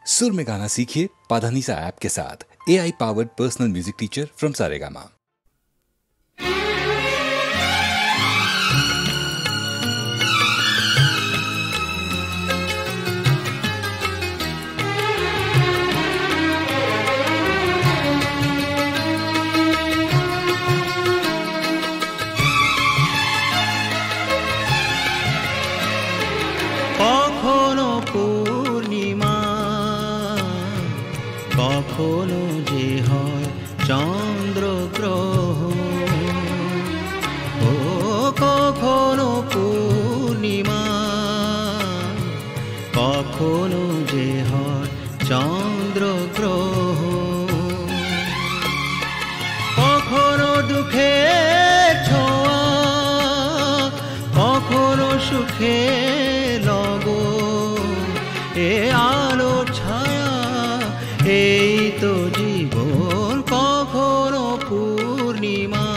सुर में गाना सीखिए पाधानीसा ऐप के साथ। AI powered personal music teacher from Saregama. কখনো পূর্ণিমা, কখনো যে হয় চন্দ্রগ্রহণ। ও কখনো পূর্ণিমা, কখনো যে হয় চন্দ্রগ্রহণ। কখনো দুঃখের ছোঁয়া, কখনো সুখের লগন। এ আলো ছায়া এই তো জীবন। কখনো পূর্ণিমা,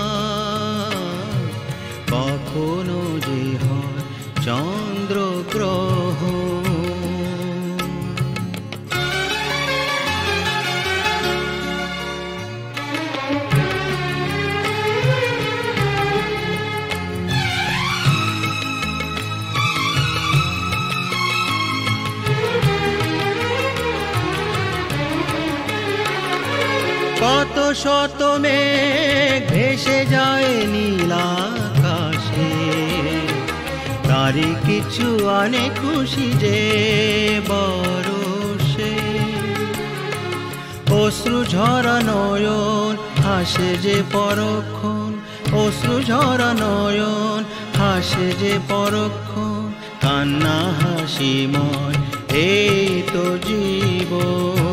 কখনো যে হয় চন্দ্রগ্রহণ। কত শত মেঘ ভেসে যায় নীল আকাশে, তারই কিছু আনে খুশি যে বরষে। অশ্রু ঝরা নয়ন হাসে যে পরক্ষণ, অশ্রু ঝরা নয়ন হাসে যে পরক্ষণ। কান্না হাসিময় এই তো জীবন।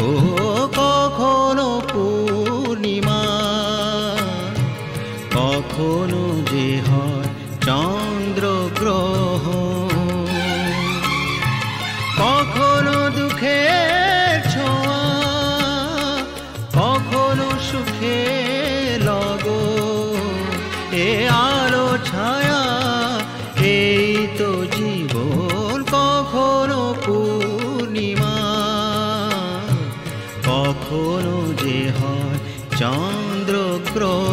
ও কখনো পূর্ণিমা, কখনো যে হয় চন্দ্রগ্রহণ। কখনো দুঃখের ছোঁয়া, কখনো সুখের লগন। এ আলো ছায়া এই তো জীবন। কখনো পূর্ণিমা, কখনো যে হয় চন্দ্রগ্রহণ।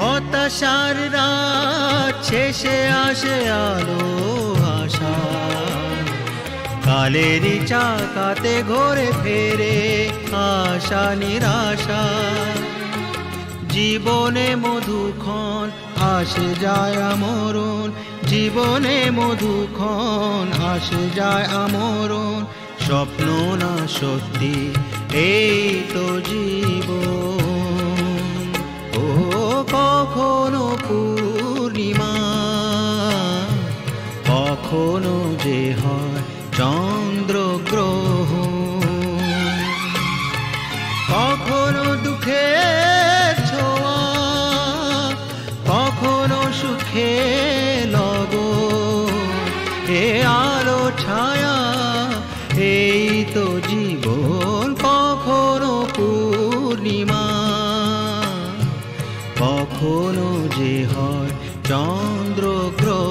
হতাশার রাত শেষে আসে আলো আশা, কালেরই চাকাতে ঘোরে ফেরে আশা নিরাশা। জীবনে মধুক্ষণ আসে যায় আমরণ, জীবনে মধুক্ষণ আসে যায় আমরণ। স্বপ্ন না সত্যি এই তো জীবন। ও কখনো পূর্ণিমা, কখনো যে হয় চন্দ্রগ্রহণ। কখনো দুঃখের ছোঁয়া, কখনো সুখের লগন। এ আলো ছায়া এই তো জীবন। কখনো পূর্ণিমা, কখনো যে হয় চন্দ্রগ্রহণ।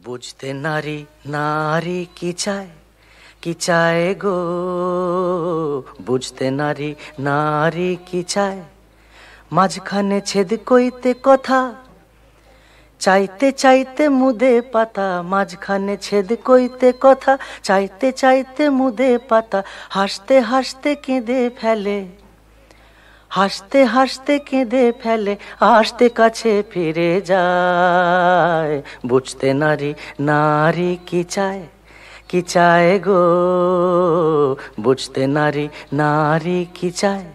বুঝতে নারী নারী কি চায়, কি চায় গো। বুঝতে নারী নারী কি চায়, মাঝখানে ছেদ কইতে কথা, চাইতে চাইতে মুদে পাতা। মাঝখানে ছেদ কইতে কথা, চাইতে চাইতে মুদে পাতা। হাসতে হাসতে কেঁদে ফেলে, হাসতে হাসতে কেঁদে ফেলে, আসতে কাছে ফিরে যায়। বুঝতে নারী নারী কি চায়, কি চায় গো। বুঝতে নারী নারী কি চায়।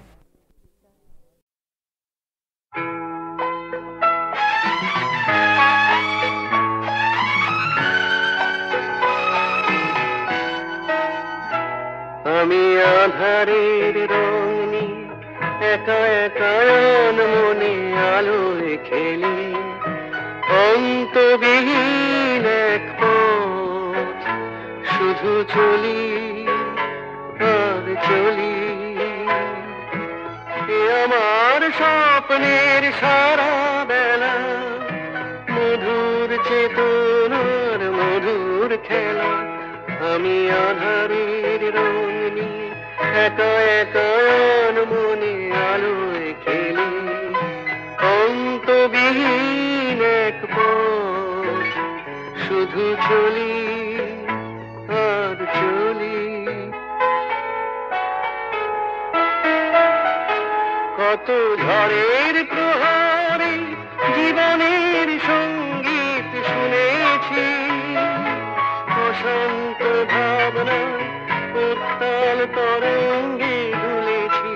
একা একা মনে আলোয় খেলি, অন্তবিহীন এক পথ শুধু চলি আর চলি। আমার স্বপ্নের সারা বেলা মধুর চেতনার মধুর খেলা, আমি আধারের রং নিয়ে একা একা মনে আলোয় খেলি, অন্তবিহীন এক পথ শুধু চলি আর চলি। কত ঝড়ের প্রহরে জীবনের সঙ্গীত শুনেছি, অশান্ত ভাবনা উত্তাল তরঙ্গে দুলেছি।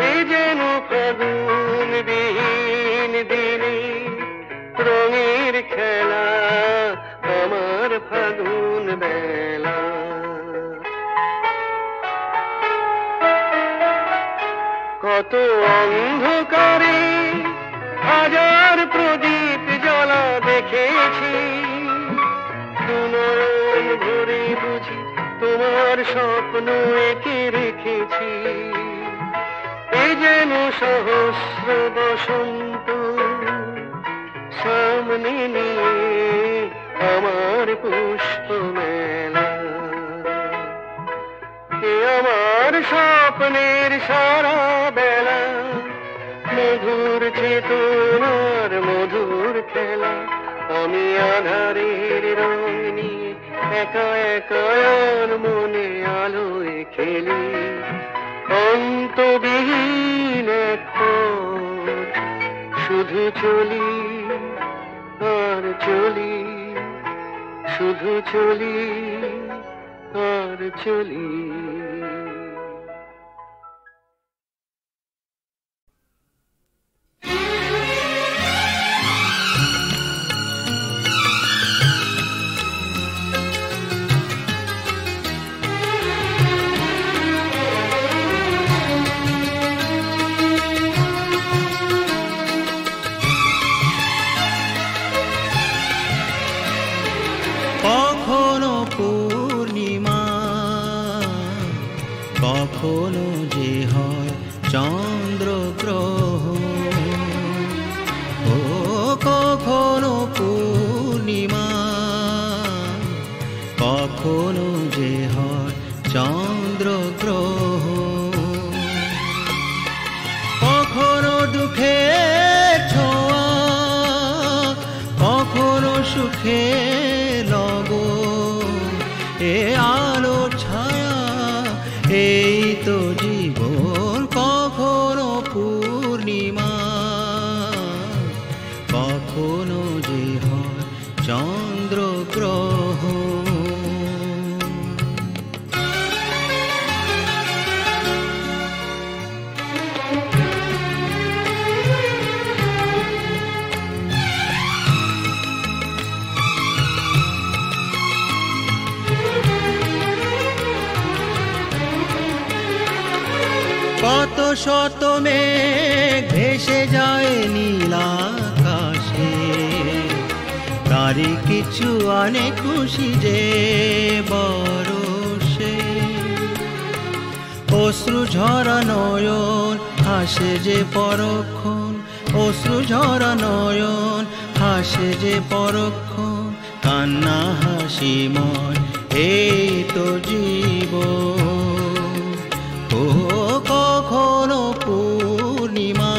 এ যেন ফাগুন বিহীন দিনে রঙের খেলা, আমার ফাগুন বেলা। কত অন্ধকারে হাজার প্রদীপ জ্বলা দেখেছি, দুনয়ন ভরে বুঝি তোমার স্বপ্ন এঁকে রেখেছি। এ যেন সহস্র বসন্ত সামনে নিয়ে আমার পুষ্প মেলা। এ আমার স্বপ্নের সারা বেলা মধুর চেতনার মধুর খেলা, আমি আধারের রং নিয়ে একা একা মনে আলোয় খেলি, অন্তবিহীন এক পথ শুধু চলি আর চলি, শুধু চলি আর চলি। কখনো পূর্ণিমা, কখনো যে হয় চন্দ্রগ্রহণ, ও কখনো পূর্ণিমা, কখনো যে হয় চন্দ্রগ্রহণ, কখনো দুঃখের ছোঁয়া, কখনো সুখের লগন, এ আলো ছায়া এই তো জীবন। কখনো পূর্ণিমা, কখনো যে হয় চন্দ্রগ্রহণ। কত শত মেঘ ভেসে যায় নীল আকাশে, তারই কিছু আনে খুশি যে বরষে। অশ্রু ঝরা নয়ন হাসে যে পরক্ষণ, অশ্রু ঝরা নয়ন হাসে যে পরক্ষণ, কান্না হাসিময় এই তো জীবন। ও কখনো পূর্ণিমা,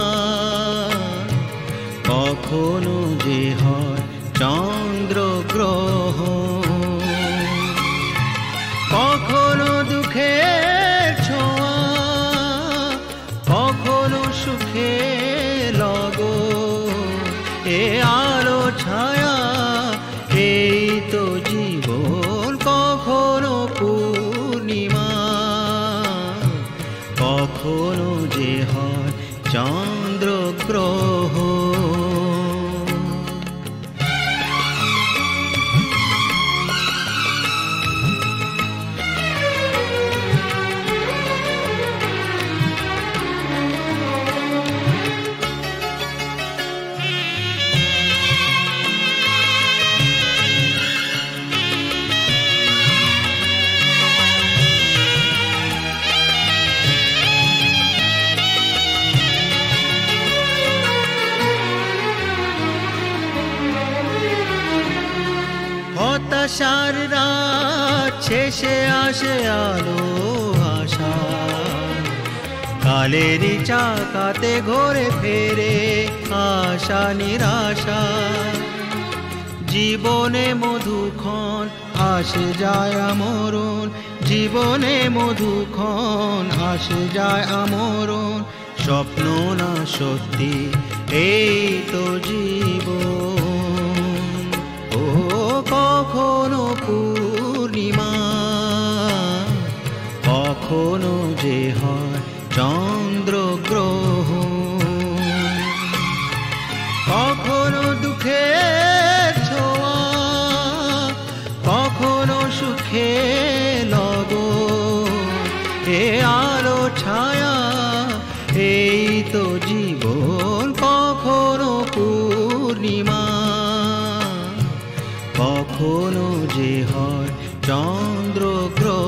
কখনো যে হয় চন্দ্রগ্রহণ, কখনো দুঃখের ছোঁয়া, কখনো সুখের লগন, এ আলো ছায়া এই তো জীবন। কখনো পূর্ণিমা, কখনো যে হয় চন্দ্রগ্রহণ। আশার রাত শেষে আসে আলো আশা, কালেরই চাকাতে ঘোরে ফেরে আশা নিরাশা। জীবনে মধুক্ষণ আসে যায় আমরণ, জীবনে মধুক্ষণ আসে যায় আমরণ। স্বপ্ন না সত্যি এই তো জীবন। ও কখনো পূর্ণিমা, কখনো যে হয় চন্দ্রগ্রহণ, কখনো দুঃখের ছোঁয়া, কখনো সুখে লগন। এ আলো ছায়া এই তো জীবন। কখনো পূর্ণিমা, কখনো যে হয় চন্দ্রগ্রহণ।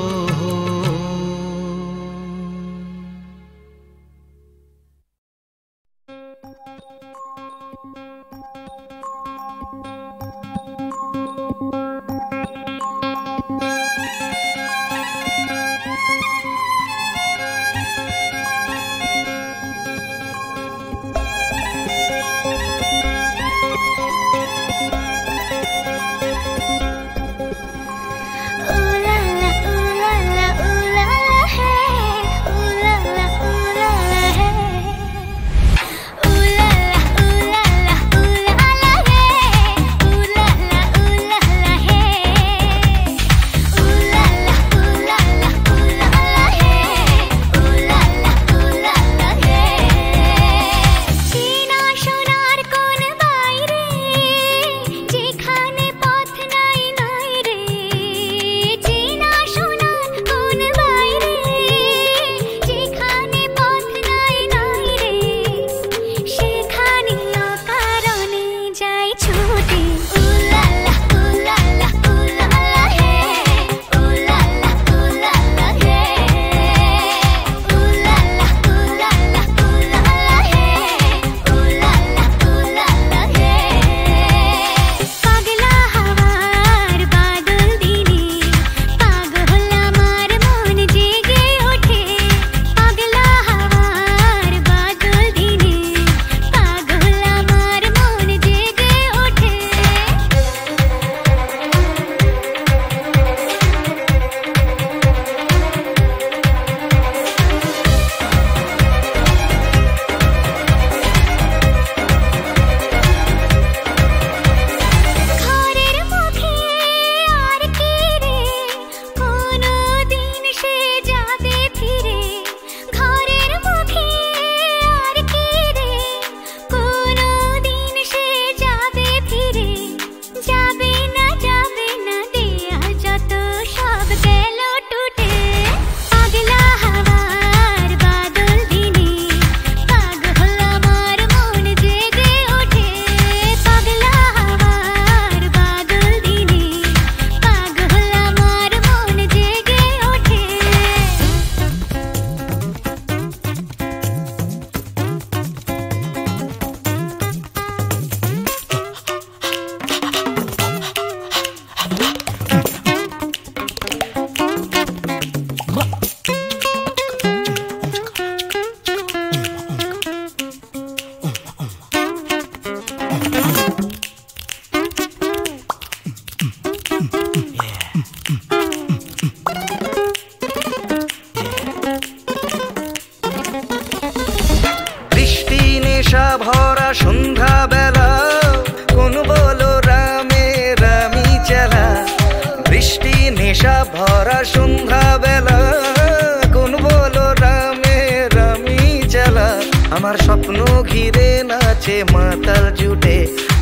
আমার স্বপ্ন ঘিরে নাচে মাতাল জুটে,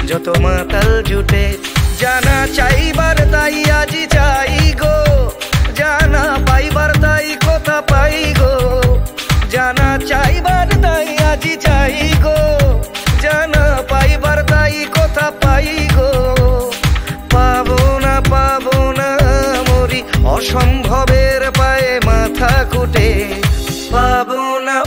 যত মাতাল জুটে। জানা চাইবার তাই আজি চাই গো, জানা পাইবার তাই কথা পাই গো। জানা চাইবার তাই আজি চাই গো, জানা পাইবার তাই কথা পাই গো। পাবো না মরি অসম্ভবের পায়ে মাথা কুটে। পাবো না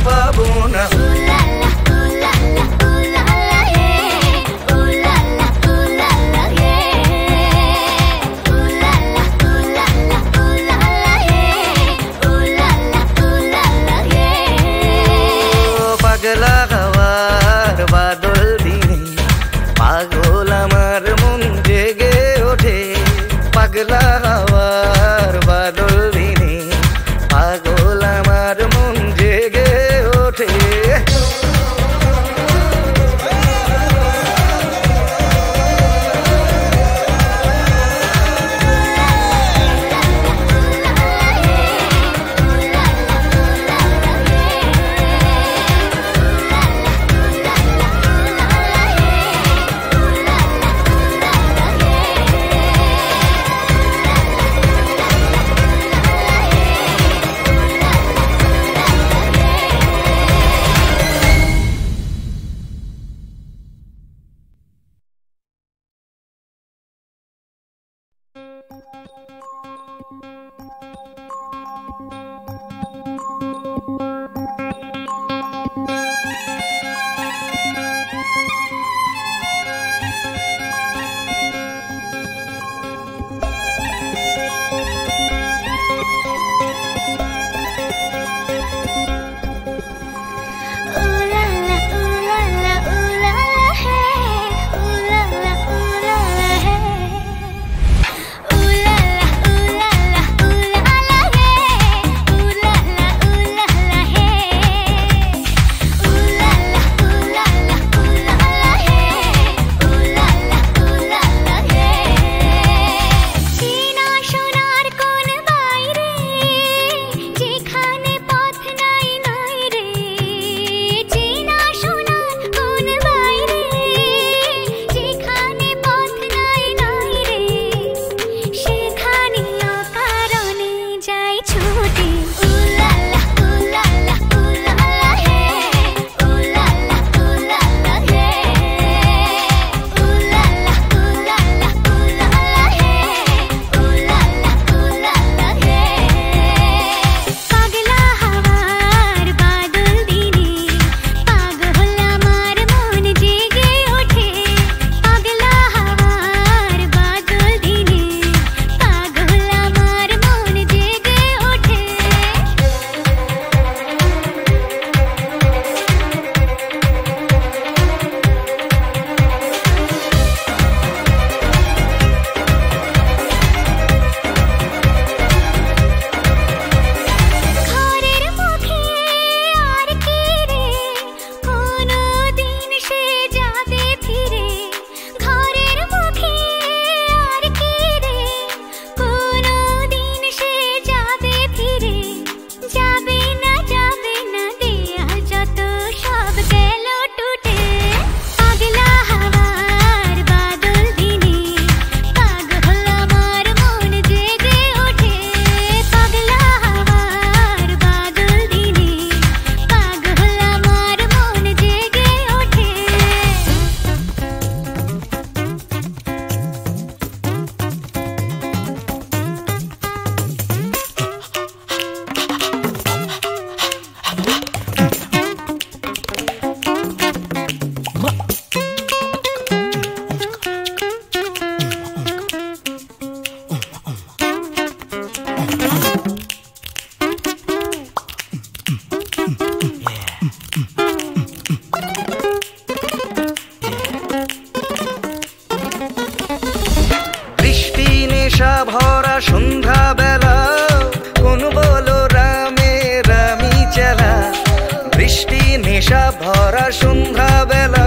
নেশা ভরা সন্ধ্যা বেলা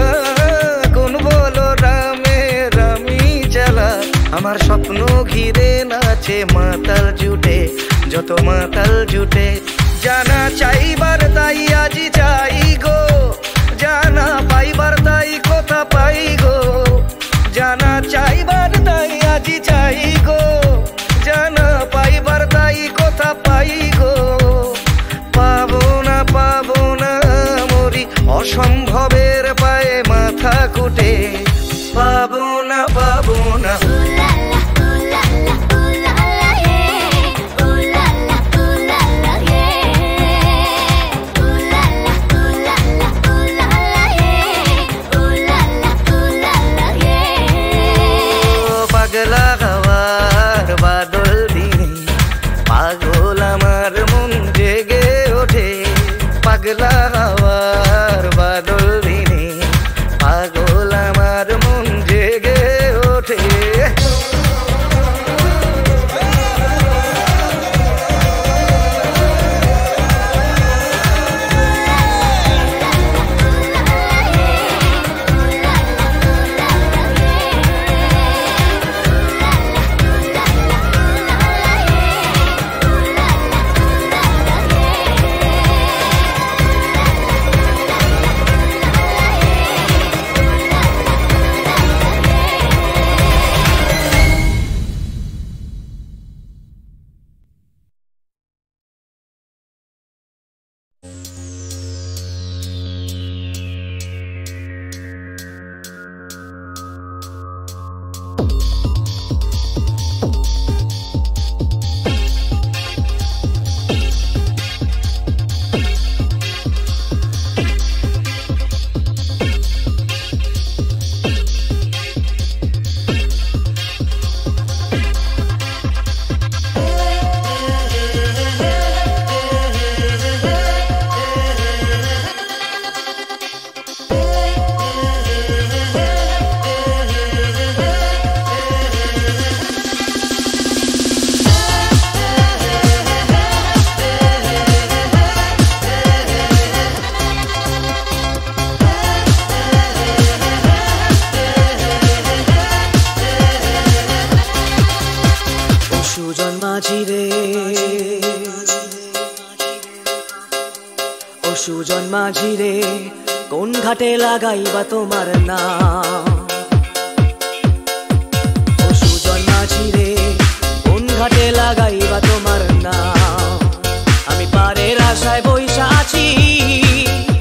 কোন বলো রামের আমি চালা আমার স্বপ্ন ঘিরে নাচে মাতাল জুটে যত মাতাল জুটে জানা চাইবার তাই আজি চাই গো জানা পাইবার তাই কথা পাই গো জানা চাইবার তাই আজি চাই গো জানা পাইবার তাই কথা পাই গো পাবো না মরি অসম্ভবের পায়ে মাথা কুটে পাবো না পাগলা হাওয়ার বাদল দিনে পাগল আমার মন জেগে ওঠে পাগলা হাওয়ার বাদল দিনে পাগল আমার মন জেগে ওঠে সুজন মাঝি রে কোন ঘাটে লাগাইবা তোমার নাম ও সুজন মাঝি রে কোন ঘাটে লাগাইবা তোমার নাম আমি পারের আশায় বইসা আছি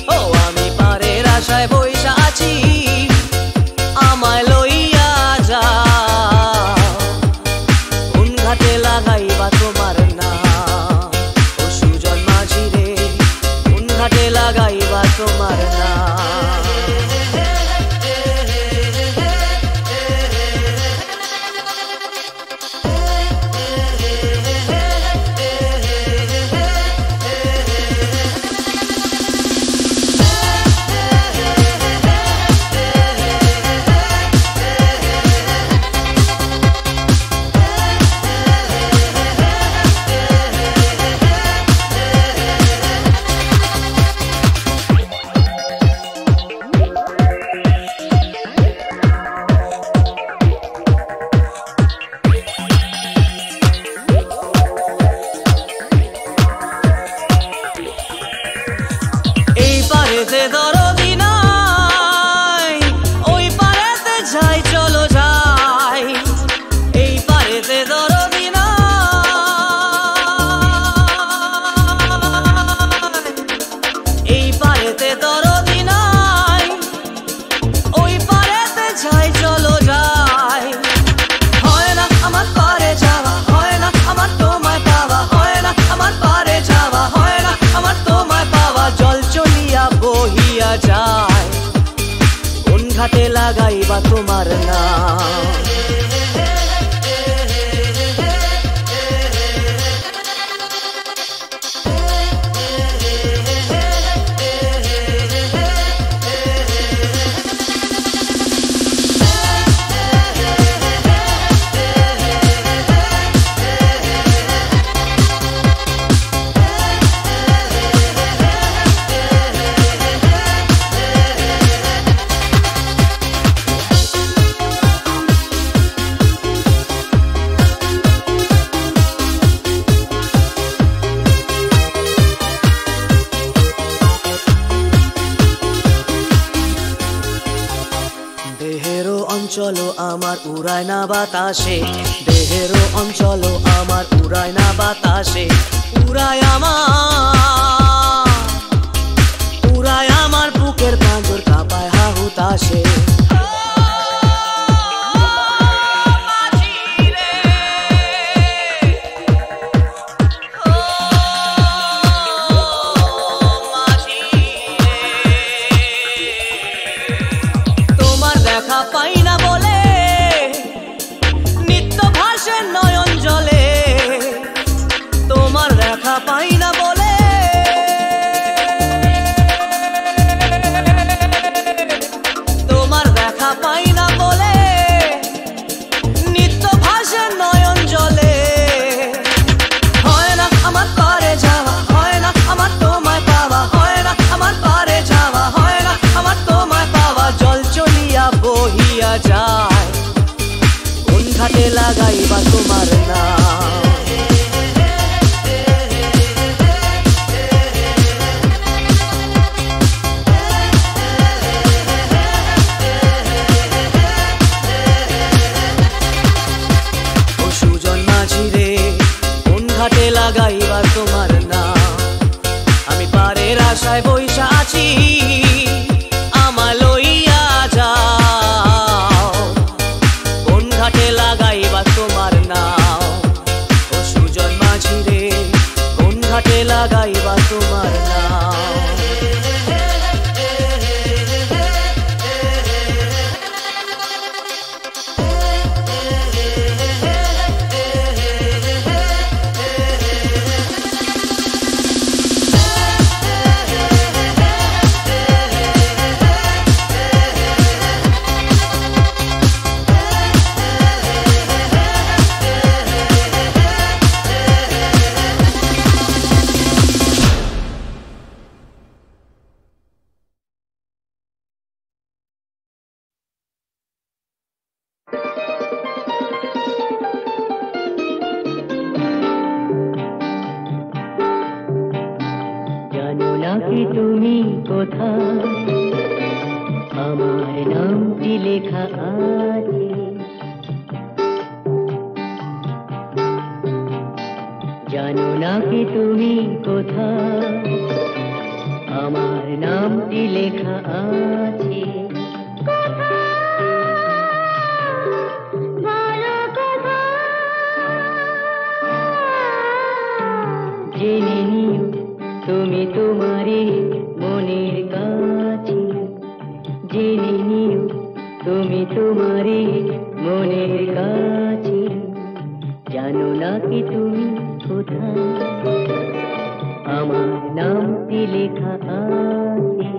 ও আমি পারের আশায় বইসা আছি আমায় লইয়া যাও কোন ঘাটে লাগাইবা তোমার নাম ও সুজন মাঝি রে কোন ঘাটে লাগাইবা তোমার নাম অঞ্চল আমার উড়ায় না বাতাসে, দেহের অঞ্চল আমার উড়ায় না বাতাসে, উড়ায় আমার বুকের পাঁজর কাঁপায় হাহুতাসে। পাই না বলে নিত্য ভাসে নয়ন জলে, তোমার দেখা পাই না বলে, তোমার দেখা পাই না বলে নিত্য ভাসে নয়ন জলে। হয় না আমার পারে যাওয়া, হয় না আমার তোমায় পাওয়া, হয় না আমার পারে যাওয়া, হয় না আমার তোমায় পাওয়া। জল চলিয়া বহিয়া যায়, কোন ঘাটে লাগাইবা তোমার নাম। ও সুজন মাঝি রে, কোন ঘাটে লাগাইবা তোমার নাম। আমি পারের আশায় বইসা আছি, আমায় লইয়া যাও, কোন ঘাটে লাগাইবা তোমার নাম। ও সুজন মাঝি রে, কোন ঘাটে লাগাইবা তোমার নাম। জানো না কি তুমি কোথায়, আমার নামটি লেখা আছে। জানো না কি তুমি কোথায়, আমার নামটি লেখা আছে। জেনে নিও তুমি তোমারই মনের কাছে, জেনে নিও তুমি তোমারই মনের কাছে। জানো না কি তুমি কোথায়, আমার নামটি লেখা আছে।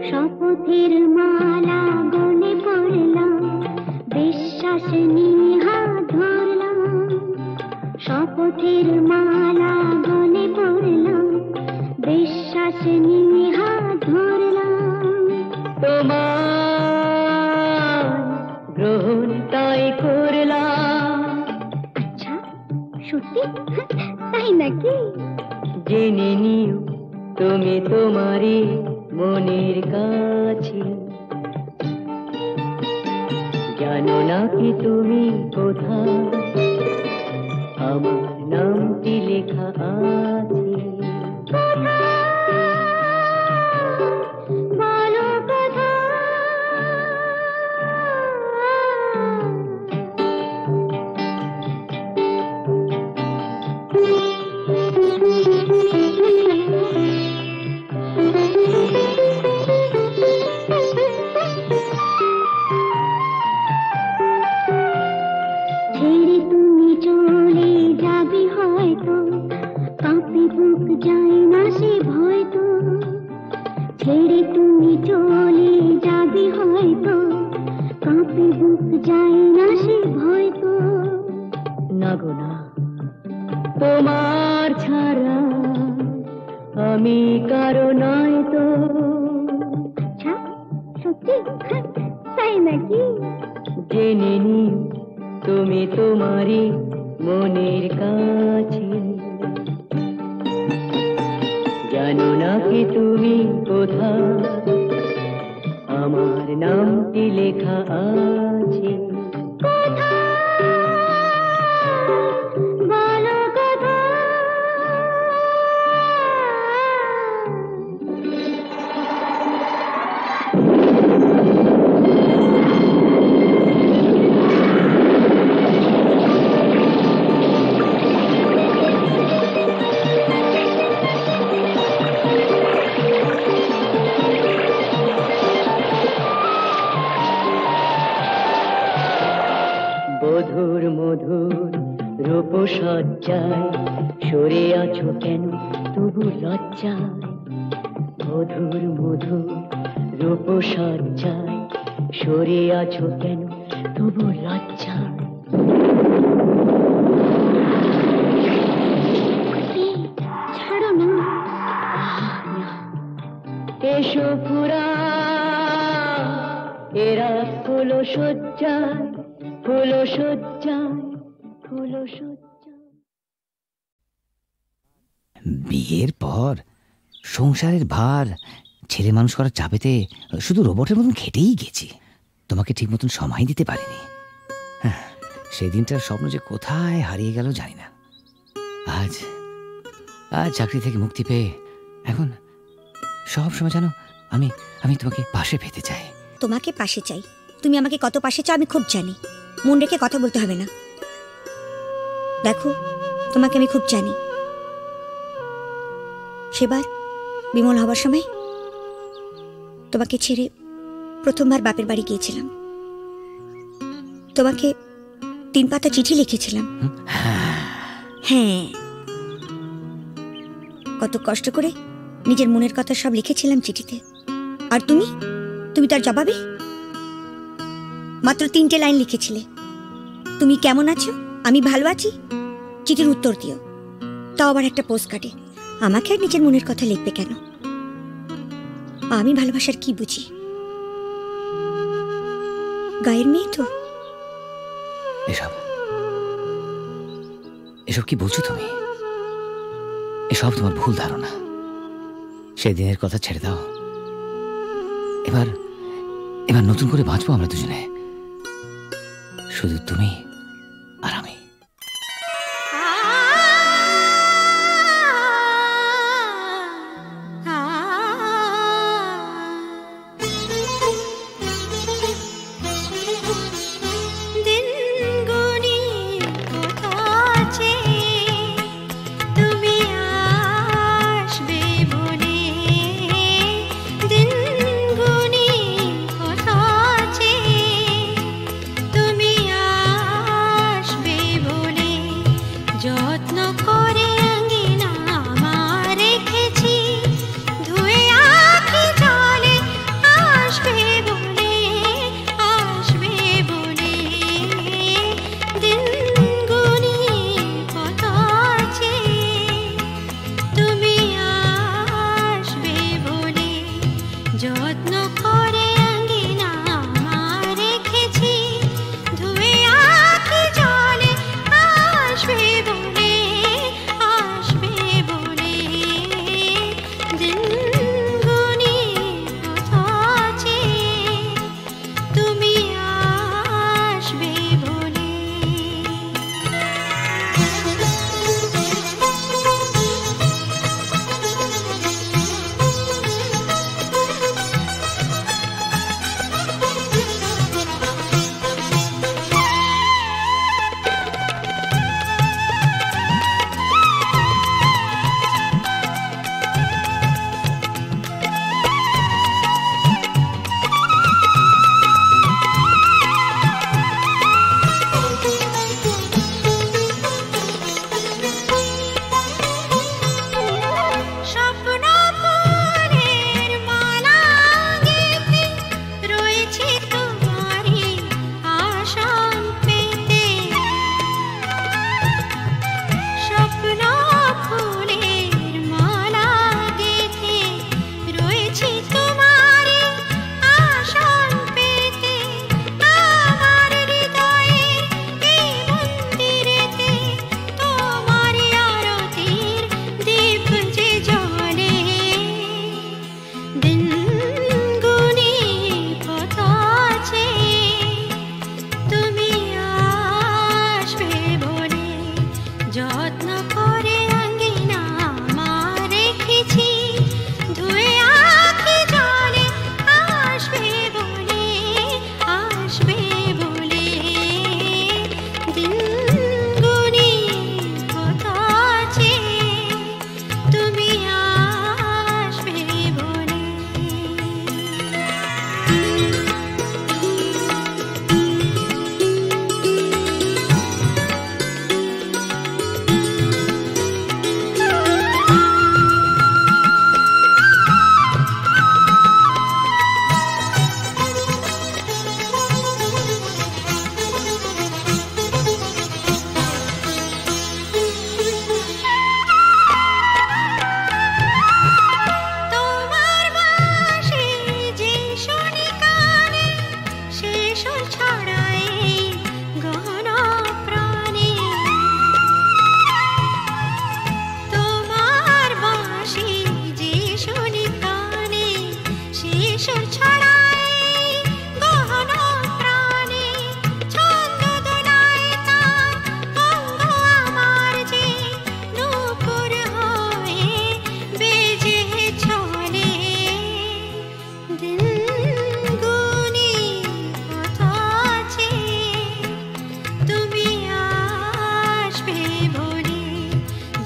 শপথের মালা গলে পড়লাম, বিশ্বাস নিয়ে হাত ধরলাম। শপথের মালা গলে পড়লাম, বিশ্বাস নিয়ে হাত ধরলাম। তোমার গ্রহণ তাই করলাম। আচ্ছা, সত্যি? তাই নাকি? জেনে নিও তুমি তোমারই মনের কাছে। জানো না কি তুমি কোথায়, আমার নামটি লেখা আছে। বলো কোথায়। ছেড়ে তুমি চলে যাবে হয়তো, কাঁপে বুক যায় না সে ভয় তো। তোমার ছাড়া আমি কারো নয় তো। আচ্ছা সত্যি? তাই নাকি? জেনে নি তুমি তোমারই মনের কাছে, জানো না কি তুমি কোথায় আমার নামটি লেখা আছে। বলো কথা। মধুর মধুর রূপসজ্জায় সরে আছো কেন তবু লজ্জায়। মধুর মধুর রূপসজ্জায় সরে আছো কেন তবু লজ্জায়। ছাড়ো না। এসো পুরা এরা ফুলো সজ্জায়, ফুলো সজ্জায়, ফুলো সজ্জায়। বিয়ের পর সংসারের ভার ছেলে মানুষ করার চাপেতে শুধু রোবটের মতন খেটেই গেছি। তোমাকে ঠিক মতন সময় দিতে পারিনি। সেই দিনটার স্বপ্ন যে কোথায় হারিয়ে গেল জানি না। আজ আজ চাকরি থেকে মুক্তি পেয়ে এখন সব সময় জানো আমি আমি তোমাকে পাশে পেতে চাই। তোমাকে পাশে চাই? তুমি আমাকে কত পাশে চাও আমি খুব জানি। মন রেখে কথা বলতে হবে না। দেখো তোমাকে আমি খুব জানি। সেবার বিমল হবার সময় তোমাকে ছেড়ে প্রথমবার বাপের বাড়ি গিয়েছিলাম। তোমাকে 3 পাতা চিঠি লিখেছিলাম। হ্যাঁ, কত কষ্ট করে নিজের মনের কথা সব লিখেছিলাম চিঠিতে। আর তুমি তুমি তার জবাবে মাত্র 3টে লাইন লিখেছিলে, তুমি কেমন আছো, আমি ভালো আছি, চিঠির উত্তর দিও। তাও আবার একটা পোস্ট কার্ডে। আমাকে আর নিজের মনের কথা লিখবে কেন? আমি ভালোবাসার কি বুঝি? গায়ের মেয়ে তো। এসব এসব কি বলছো তুমি? এসব তোমার ভুল ধারণা। সেদিনের কথা ছেড়ে দাও। এবার এবার নতুন করে বাঁচবো আমরা দুজনে, শুধু তুমি আর আমি। তুমি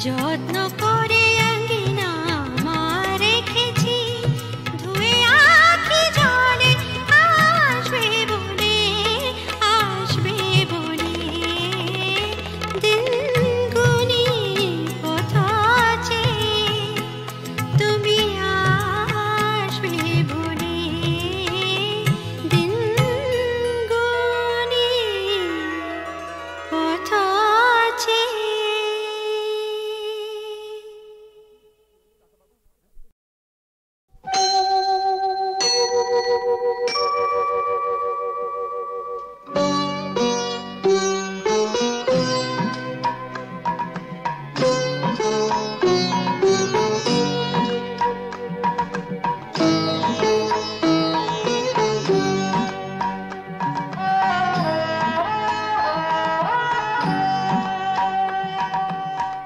যত্ন করে আঙ্গিনা আমার রেখেছি, ধুয়ে আঁখি জলে আসবে বলে, আসবে বলে। দিন গুনি কথা চেয়ে তুমি আসবে বলে, দিন গুনি কথা চেয়ে।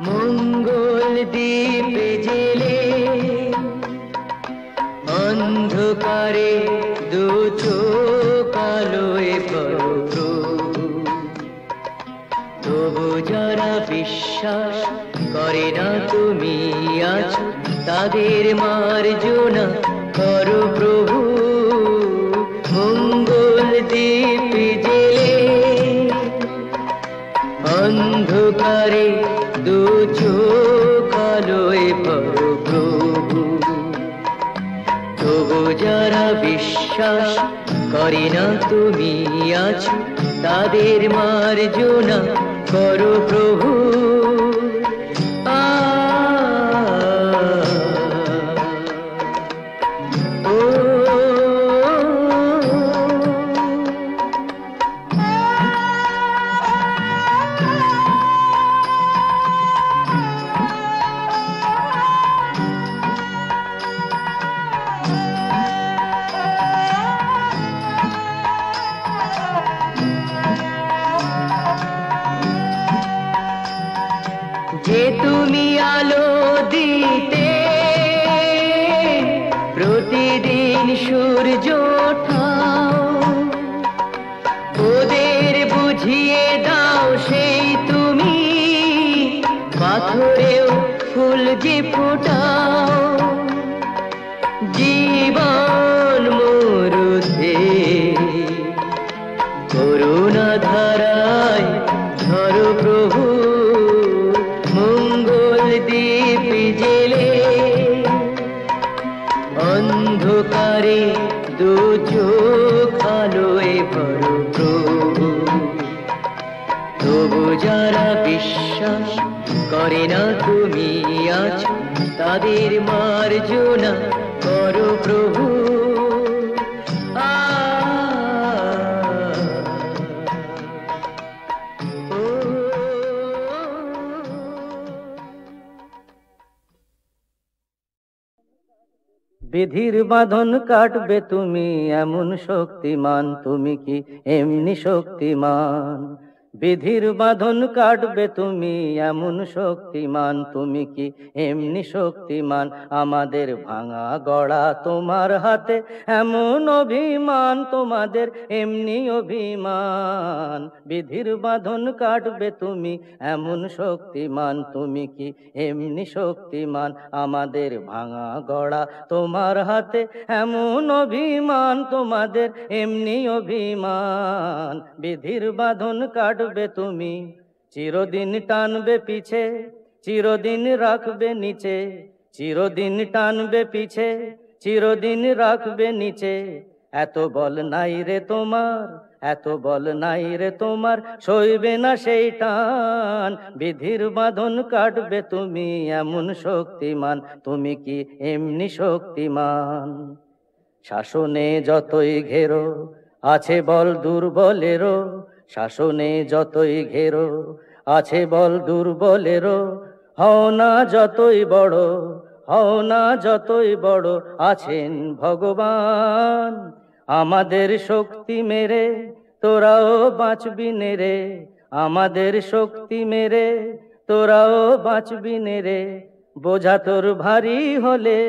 মঙ্গল দ্বীপ জেলে অন্ধকারে দু চোখ আলোয় ভরো, তবু যারা বিশ্বাস করে না তুমি আছো, তাদের মার্জনা করো প্রভু। মঙ্গল দ্বীপ জেলে অন্ধকারে দু চোখ আলোয় ভরো প্রভু, তবু যারা বিশ্বাস করে না তুমি আছো, তাদের মার্জনা করো প্রভু। যে তুমি আলো দিতে প্রতিদিন সূর্য ওঠাও, ওদের বুঝিয়ে দাও সেই তুমি পাথরেও ফুল যে ফোটাও। জীবন মরুতে করুণা ধারায় ধরো প্রভু। মঙ্গল দ্বীপ জেলে অন্ধকারে দু চোখ আলোয় ভরো প্রভু, তবু যারা বিশ্বাস করে না তুমি আছো, তাদের মার্জনা করো প্রভু। বিধির বাঁধন কাটবে তুমি এমন শক্তিমান, তুমি কি এমনি শক্তিমান? বিধির বাঁধন কাটবে তুমি এমন শক্তিমান, তুমি কি এমনি শক্তিমান? আমাদের ভাঙা গড়া তোমার হাতে এমন অভিমান, তোমাদের এমনি অভিমান। বিধির বাঁধন কাটবে তুমি এমন শক্তিমান, তুমি কি এমনি শক্তিমান? আমাদের ভাঙা গড়া তোমার হাতে এমন অভিমান, তোমাদের এমনি অভিমান। বিধির বাঁধন কাটবে তুমি, চিরদিন টানবে পিছে, চিরদিন রাখবে নিচে, চিরদিন টানবে পিছে, চিরদিন রাখবে নিচে। এত বল নাই রে তোমার, এত বল নাই রে তোমার, সইবে না সেই টান। বিধির বাঁধন কাটবে তুমি এমন শক্তিমান, তুমি কি এমনি শক্তিমান? শাসনে যতই ঘেরো আছে বল দুর্বলেরও, শাসনে যতই ঘেরো আছে বল দুর্বলেরও। হও না যতই বড়, হও না যতই বড়, আছেন ভগবান। আমাদের শক্তি মেরে তোরাও বাঁচবি নে রে, আমাদের শক্তি মেরে তোরাও বাঁচবি নে রে। বোঝা তোর ভারী হলে,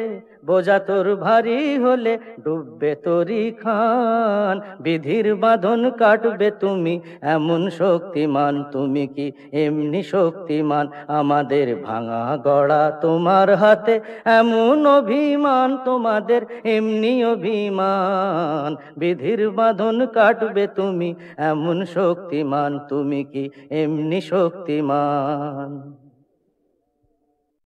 বোঝা তোর ভারী হলে ডুববে তোরই খান। বিধির বাঁধন কাটবে তুমি এমন শক্তিমান, তুমি কি এমনি শক্তিমান? আমাদের ভাঙা গড়া তোমার হাতে এমন অভিমান, তোমাদের এমনি অভিমান। বিধির বাঁধন কাটবে তুমি এমন শক্তিমান, তুমি কি এমনি শক্তিমান?